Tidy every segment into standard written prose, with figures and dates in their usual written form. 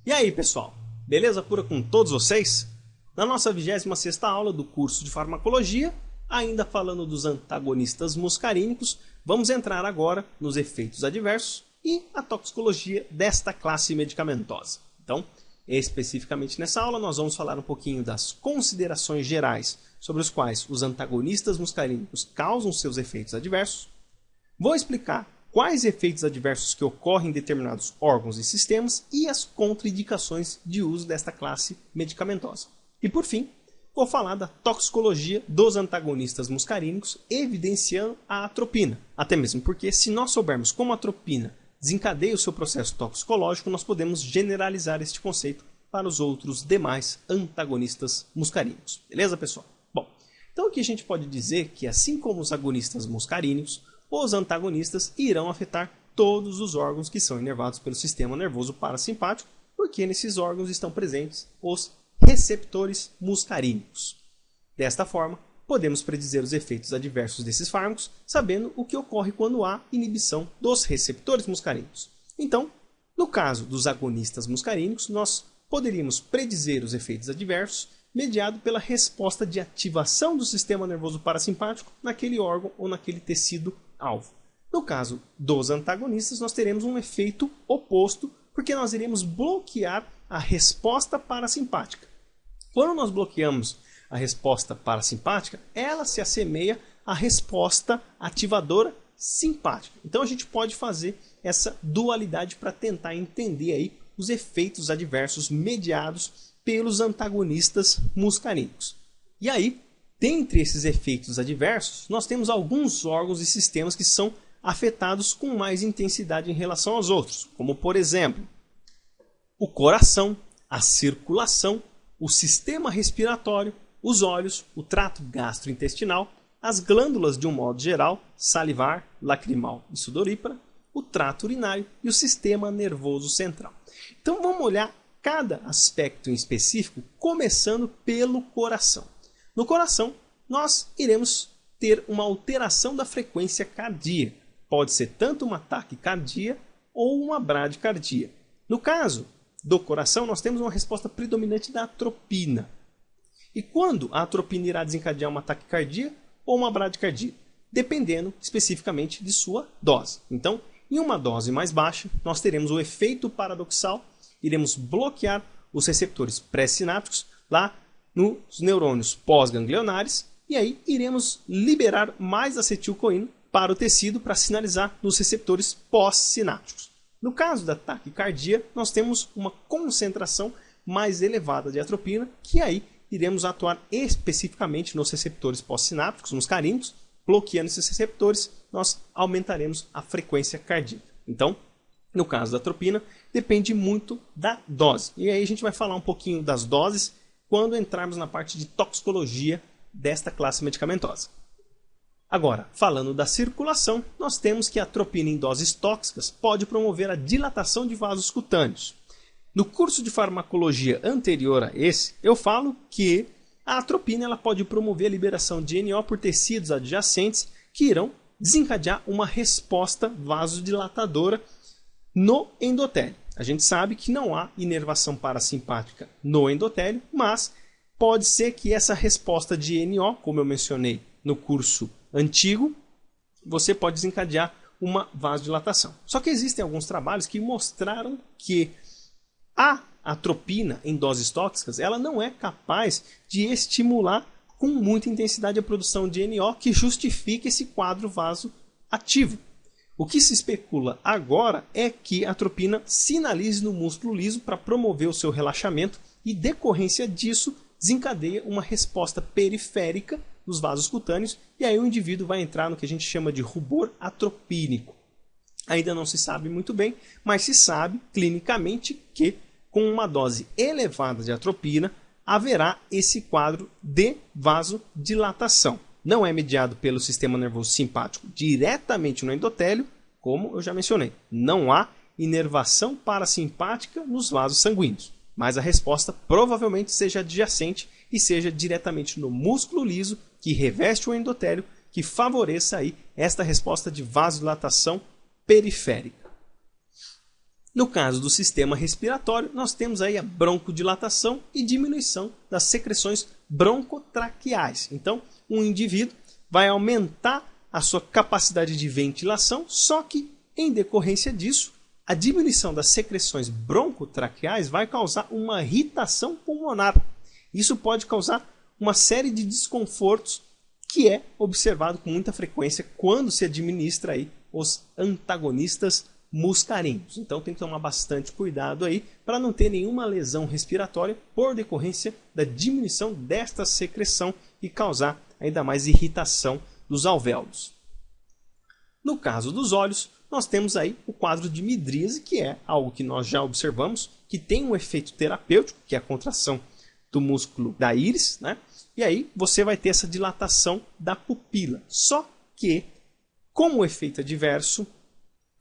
E aí, pessoal? Beleza pura com todos vocês? Na nossa 26ª aula do curso de farmacologia, ainda falando dos antagonistas muscarínicos, vamos entrar agora nos efeitos adversos e a toxicologia desta classe medicamentosa. Então, especificamente nessa aula, nós vamos falar um pouquinho das considerações gerais sobre os quais os antagonistas muscarínicos causam seus efeitos adversos. Vou explicar quais efeitos adversos que ocorrem em determinados órgãos e sistemas e as contraindicações de uso desta classe medicamentosa. E por fim, vou falar da toxicologia dos antagonistas muscarínicos, evidenciando a atropina. Até mesmo porque, se nós soubermos como a atropina desencadeia o seu processo toxicológico, nós podemos generalizar este conceito para os outros demais antagonistas muscarínicos. Beleza, pessoal? Bom, então aqui a gente pode dizer que, assim como os agonistas muscarínicos, os antagonistas irão afetar todos os órgãos que são inervados pelo sistema nervoso parasimpático, porque nesses órgãos estão presentes os receptores muscarínicos. Desta forma, podemos predizer os efeitos adversos desses fármacos, sabendo o que ocorre quando há inibição dos receptores muscarínicos. Então, no caso dos agonistas muscarínicos, nós poderíamos predizer os efeitos adversos mediado pela resposta de ativação do sistema nervoso parasimpático naquele órgão ou naquele tecido alvo. No caso dos antagonistas, nós teremos um efeito oposto, porque nós iremos bloquear a resposta parasimpática. Quando nós bloqueamos a resposta parasimpática, ela se assemelha à resposta ativadora simpática. Então a gente pode fazer essa dualidade para tentar entender aí os efeitos adversos mediados pelos antagonistas muscarínicos. E aí, dentre esses efeitos adversos, nós temos alguns órgãos e sistemas que são afetados com mais intensidade em relação aos outros, como por exemplo, o coração, a circulação, o sistema respiratório, os olhos, o trato gastrointestinal, as glândulas de um modo geral, salivar, lacrimal e sudorípara, o trato urinário e o sistema nervoso central. Então vamos olhar cada aspecto em específico, começando pelo coração. No coração, nós iremos ter uma alteração da frequência cardíaca. Pode ser tanto uma taquicardia ou uma bradicardia. No caso do coração, nós temos uma resposta predominante da atropina. E quando a atropina irá desencadear uma taquicardia ou uma bradicardia? Dependendo especificamente de sua dose. Então, em uma dose mais baixa, nós teremos o efeito paradoxal, iremos bloquear os receptores pré-sinápticos lá nos neurônios pós-ganglionares e aí iremos liberar mais acetilcoína para o tecido para sinalizar nos receptores pós-sinápticos. No caso da taquicardia, nós temos uma concentração mais elevada de atropina, que aí iremos atuar especificamente nos receptores pós-sinápticos, muscarínicos. Bloqueando esses receptores, nós aumentaremos a frequência cardíaca. Então, no caso da atropina, depende muito da dose. E aí a gente vai falar um pouquinho das doses quando entrarmos na parte de toxicologia desta classe medicamentosa. Agora, falando da circulação, nós temos que a atropina em doses tóxicas pode promover a dilatação de vasos cutâneos. No curso de farmacologia anterior a esse, eu falo que a atropina ela pode promover a liberação de NO por tecidos adjacentes que irão desencadear uma resposta vasodilatadora no endotélio. A gente sabe que não há inervação parasimpática no endotélio, mas pode ser que essa resposta de NO, como eu mencionei no curso antigo, você pode desencadear uma vasodilatação. Só que existem alguns trabalhos que mostraram que a atropina em doses tóxicas ela não é capaz de estimular com muita intensidade a produção de NO que justifique esse quadro vasoativo. O que se especula agora é que a atropina sinalize no músculo liso para promover o seu relaxamento e, decorrência disso, desencadeia uma resposta periférica dos vasos cutâneos e aí o indivíduo vai entrar no que a gente chama de rubor atropínico. Ainda não se sabe muito bem, mas se sabe clinicamente que com uma dose elevada de atropina haverá esse quadro de vasodilatação. Não é mediado pelo sistema nervoso simpático diretamente no endotélio, como eu já mencionei. Não há inervação parasimpática nos vasos sanguíneos, mas a resposta provavelmente seja adjacente e seja diretamente no músculo liso que reveste o endotélio, que favoreça aí esta resposta de vasodilatação periférica. No caso do sistema respiratório, nós temos aí a broncodilatação e diminuição das secreções broncotraqueais. Então, um indivíduo vai aumentar a sua capacidade de ventilação, só que, em decorrência disso, a diminuição das secreções broncotraqueais vai causar uma irritação pulmonar. Isso pode causar uma série de desconfortos que é observado com muita frequência quando se administra aí os antagonistas muscarínicos. Então tem que tomar bastante cuidado aí para não ter nenhuma lesão respiratória por decorrência da diminuição desta secreção e causar ainda mais irritação dos alvéolos. No caso dos olhos, nós temos aí o quadro de midríase, que é algo que nós já observamos, que tem um efeito terapêutico, que é a contração do músculo da íris, né? E aí você vai ter essa dilatação da pupila. Só que, como efeito adverso,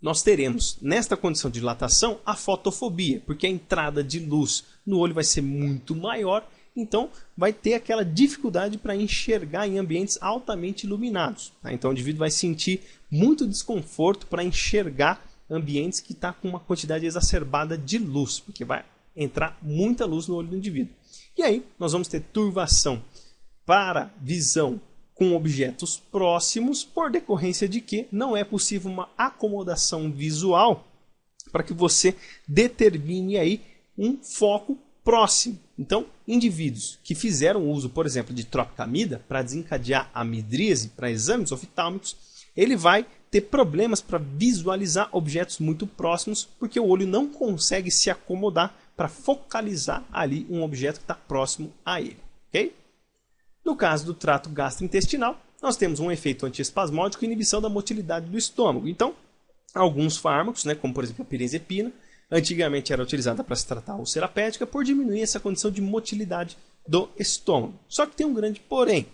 nós teremos, nesta condição de dilatação, a fotofobia, porque a entrada de luz no olho vai ser muito maior, então vai ter aquela dificuldade para enxergar em ambientes altamente iluminados. Tá? Então o indivíduo vai sentir muito desconforto para enxergar ambientes que estão com uma quantidade exacerbada de luz, porque vai entrar muita luz no olho do indivíduo. E aí nós vamos ter turvação para visão com objetos próximos, por decorrência de que não é possível uma acomodação visual para que você determine aí um foco próximo. Então, indivíduos que fizeram uso, por exemplo, de tropicamida para desencadear a midríase para exames oftálmicos, ele vai ter problemas para visualizar objetos muito próximos, porque o olho não consegue se acomodar para focalizar ali um objeto que está próximo a ele. Ok? No caso do trato gastrointestinal, nós temos um efeito antiespasmódico e inibição da motilidade do estômago. Então, alguns fármacos, né, como por exemplo a pirazepina, antigamente era utilizada para se tratar a úlcera péptica por diminuir essa condição de motilidade do estômago. Só que tem um grande porém.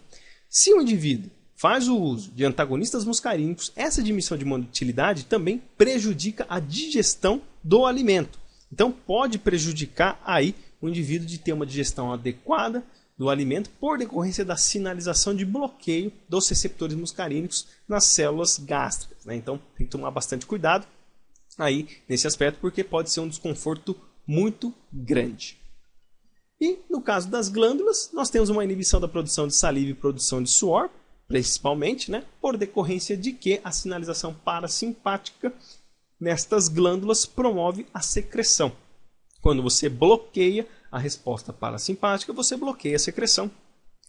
Se o indivíduo faz o uso de antagonistas muscarínicos, essa diminuição de motilidade também prejudica a digestão do alimento. Então pode prejudicar aí o indivíduo de ter uma digestão adequada do alimento por decorrência da sinalização de bloqueio dos receptores muscarínicos nas células gástricas. Né? Então tem que tomar bastante cuidado aí nesse aspecto, porque pode ser um desconforto muito grande. E no caso das glândulas, nós temos uma inibição da produção de saliva e produção de suor, principalmente, né? Por decorrência de que a sinalização parasimpática nestas glândulas promove a secreção. Quando você bloqueia a resposta parasimpática, você bloqueia a secreção.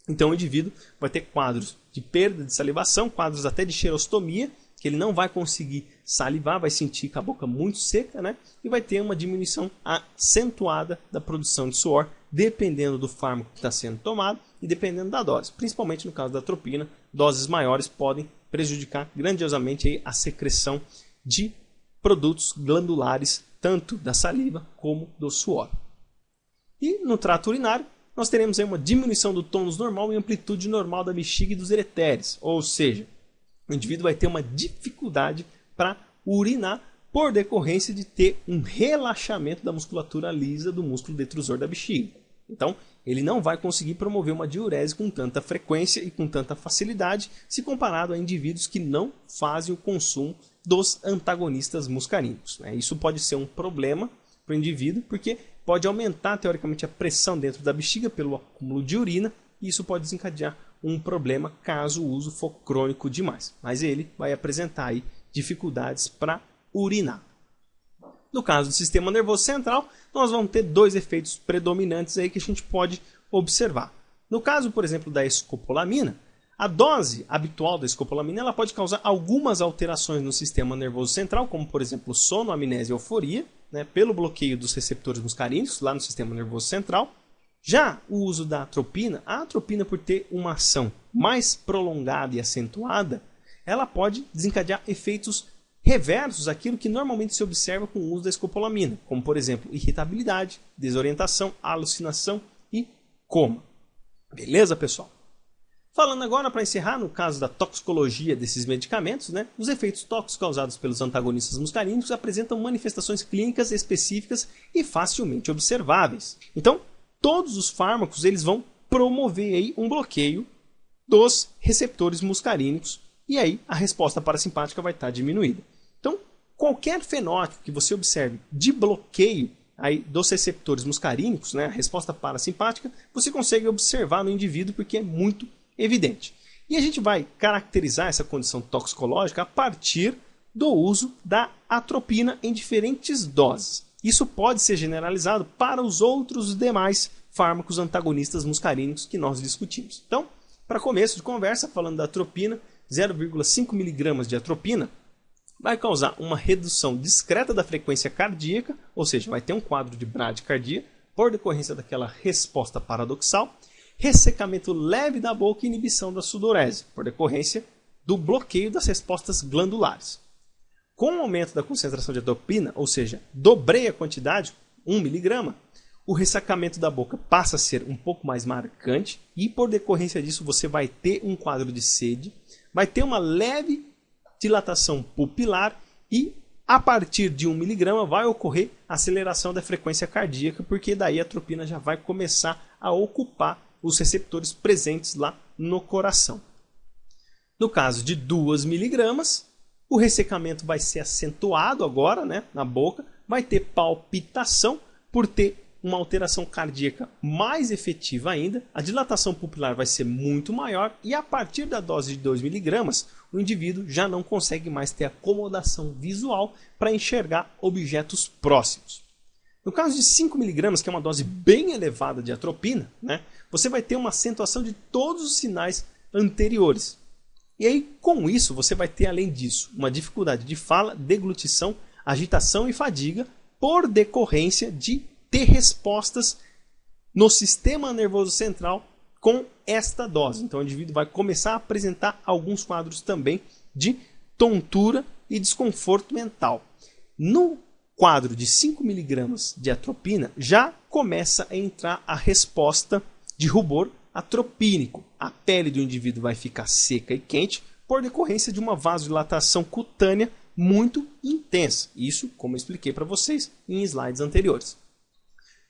Então o indivíduo vai ter quadros de perda de salivação, quadros até de xerostomia, que ele não vai conseguir salivar, vai sentir com a boca muito seca, né? E vai ter uma diminuição acentuada da produção de suor, dependendo do fármaco que está sendo tomado e dependendo da dose. Principalmente no caso da atropina, doses maiores podem prejudicar grandiosamente aí a secreção de produtos glandulares, tanto da saliva como do suor. E no trato urinário, nós teremos aí uma diminuição do tônus normal e amplitude normal da bexiga e dos ureteres, ou seja, o indivíduo vai ter uma dificuldade para urinar por decorrência de ter um relaxamento da musculatura lisa do músculo detrusor da bexiga. Então, ele não vai conseguir promover uma diurese com tanta frequência e com tanta facilidade se comparado a indivíduos que não fazem o consumo dos antagonistas muscarínicos. Isso pode ser um problema para o indivíduo, porque pode aumentar, teoricamente, a pressão dentro da bexiga pelo acúmulo de urina, e isso pode desencadear um problema caso o uso for crônico demais. Mas ele vai apresentar aí dificuldades para urinar. No caso do sistema nervoso central, nós vamos ter dois efeitos predominantes aí que a gente pode observar. No caso, por exemplo, da escopolamina, a dose habitual da escopolamina ela pode causar algumas alterações no sistema nervoso central, como por exemplo sono, amnésia e euforia, né, pelo bloqueio dos receptores muscarínicos lá no sistema nervoso central. Já o uso da atropina, a atropina por ter uma ação mais prolongada e acentuada, ela pode desencadear efeitos reversos àquilo que normalmente se observa com o uso da escopolamina, como por exemplo irritabilidade, desorientação, alucinação e coma. Beleza, pessoal? Falando agora, para encerrar, no caso da toxicologia desses medicamentos, né, os efeitos tóxicos causados pelos antagonistas muscarínicos apresentam manifestações clínicas específicas e facilmente observáveis. Então, todos os fármacos eles vão promover aí um bloqueio dos receptores muscarínicos e aí a resposta parasimpática vai estar diminuída. Então, qualquer fenótipo que você observe de bloqueio aí dos receptores muscarínicos, né, a resposta parasimpática, você consegue observar no indivíduo porque é muito evidente. E a gente vai caracterizar essa condição toxicológica a partir do uso da atropina em diferentes doses. Isso pode ser generalizado para os outros demais fármacos antagonistas muscarínicos que nós discutimos. Então, para começo de conversa, falando da atropina, 0,5 mg de atropina vai causar uma redução discreta da frequência cardíaca, ou seja, vai ter um quadro de bradicardia por decorrência daquela resposta paradoxal, ressecamento leve da boca e inibição da sudorese, por decorrência do bloqueio das respostas glandulares. Com o aumento da concentração de atropina, ou seja, dobrei a quantidade, 1 mg, o ressecamento da boca passa a ser um pouco mais marcante e, por decorrência disso, você vai ter um quadro de sede, vai ter uma leve dilatação pupilar e, a partir de 1 mg, vai ocorrer aceleração da frequência cardíaca, porque daí a atropina já vai começar a ocupar os receptores presentes lá no coração. No caso de 2 mg, o ressecamento vai ser acentuado agora, né, na boca, vai ter palpitação por ter uma alteração cardíaca mais efetiva ainda, a dilatação pupilar vai ser muito maior e a partir da dose de 2 mg, o indivíduo já não consegue mais ter acomodação visual para enxergar objetos próximos. No caso de 5 mg, que é uma dose bem elevada de atropina, né, você vai ter uma acentuação de todos os sinais anteriores. E aí, com isso, você vai ter, além disso, uma dificuldade de fala, deglutição, agitação e fadiga por decorrência de ter respostas no sistema nervoso central com esta dose. Então o indivíduo vai começar a apresentar alguns quadros também de tontura e desconforto mental. No quadro de 5 mg de atropina já começa a entrar a resposta de rubor atropínico. A pele do indivíduo vai ficar seca e quente por decorrência de uma vasodilatação cutânea muito intensa. Isso, como eu expliquei para vocês em slides anteriores.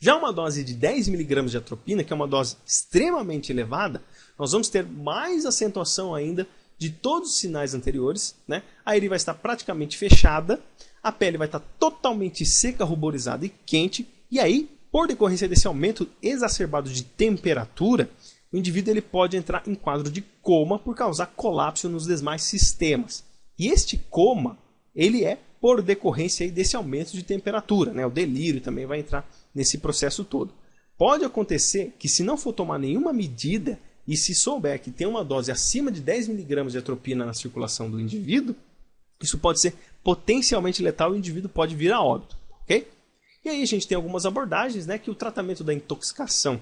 Já uma dose de 10 mg de atropina, que é uma dose extremamente elevada, nós vamos ter mais acentuação ainda de todos os sinais anteriores, né? A ele vai estar praticamente fechada, a pele vai estar totalmente seca, ruborizada e quente, e aí, por decorrência desse aumento exacerbado de temperatura, o indivíduo ele pode entrar em quadro de coma por causar colapso nos demais sistemas. E este coma, ele é por decorrência aí desse aumento de temperatura, né? O delírio também vai entrar nesse processo todo. Pode acontecer que, se não for tomar nenhuma medida e se souber que tem uma dose acima de 10 mg de atropina na circulação do indivíduo, isso pode ser potencialmente letal e o indivíduo pode vir a óbito, ok? E aí a gente tem algumas abordagens, né, que o tratamento da intoxicação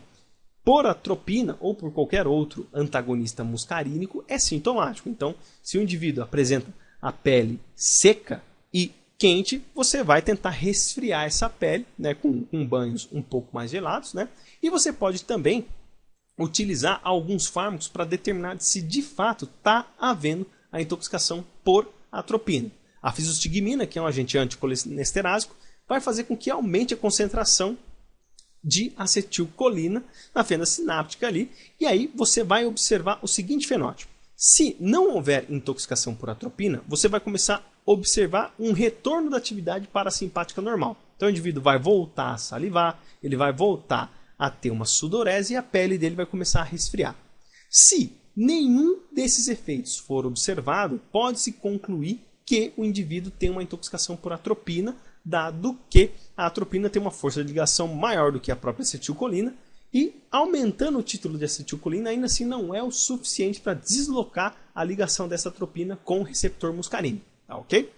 por atropina ou por qualquer outro antagonista muscarínico é sintomático. Então, se o indivíduo apresenta a pele seca e quente, você vai tentar resfriar essa pele, né, com banhos um pouco mais gelados, né? E você pode também utilizar alguns fármacos para determinar se de fato está havendo a intoxicação por atropina. A fisostigmina, que é um agente anticolesterásico, vai fazer com que aumente a concentração de acetilcolina na fenda sináptica ali, e aí você vai observar o seguinte fenótipo. Se não houver intoxicação por atropina, você vai começar a observar um retorno da atividade parasimpática normal. Então o indivíduo vai voltar a salivar, ele vai voltar a ter uma sudorese e a pele dele vai começar a resfriar. Se nenhum desses efeitos for observado, pode-se concluir que o indivíduo tem uma intoxicação por atropina, dado que a atropina tem uma força de ligação maior do que a própria acetilcolina, e aumentando o título de acetilcolina ainda assim não é o suficiente para deslocar a ligação dessa atropina com o receptor muscarínico, tá ok?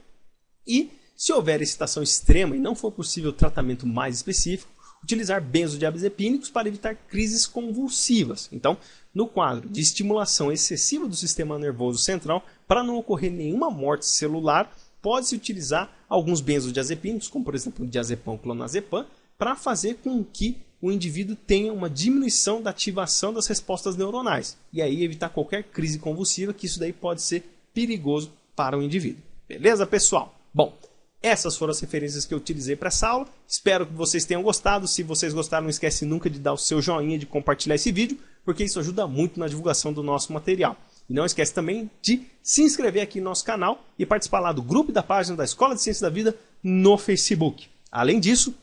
E se houver excitação extrema e não for possível tratamento mais específico, utilizar benzodiazepínicos para evitar crises convulsivas. Então, no quadro de estimulação excessiva do sistema nervoso central, para não ocorrer nenhuma morte celular, pode-se utilizar alguns benzodiazepínicos, como por exemplo o diazepam ou clonazepam, para fazer com que o indivíduo tenha uma diminuição da ativação das respostas neuronais. E aí evitar qualquer crise convulsiva, que isso daí pode ser perigoso para o indivíduo. Beleza, pessoal? Bom, essas foram as referências que eu utilizei para essa aula. Espero que vocês tenham gostado. Se vocês gostaram, não esquece nunca de dar o seu joinha, de compartilhar esse vídeo, porque isso ajuda muito na divulgação do nosso material. E não esquece também de se inscrever aqui no nosso canal e participar lá do grupo da página da Escola de Ciências da Vida no Facebook. Além disso,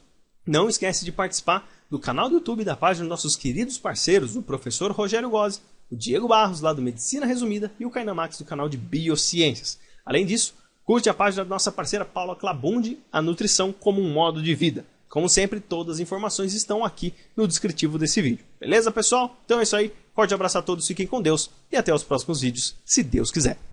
não esquece de participar do canal do YouTube da página dos nossos queridos parceiros, o professor Rogério Gozzi, o Diego Barros, lá do Medicina Resumida, e o Kainan Max, do canal de Biociências. Além disso, curte a página da nossa parceira Paula Clabundi, a nutrição como um modo de vida. Como sempre, todas as informações estão aqui no descritivo desse vídeo. Beleza, pessoal? Então é isso aí. Forte abraço a todos, fiquem com Deus e até os próximos vídeos, se Deus quiser.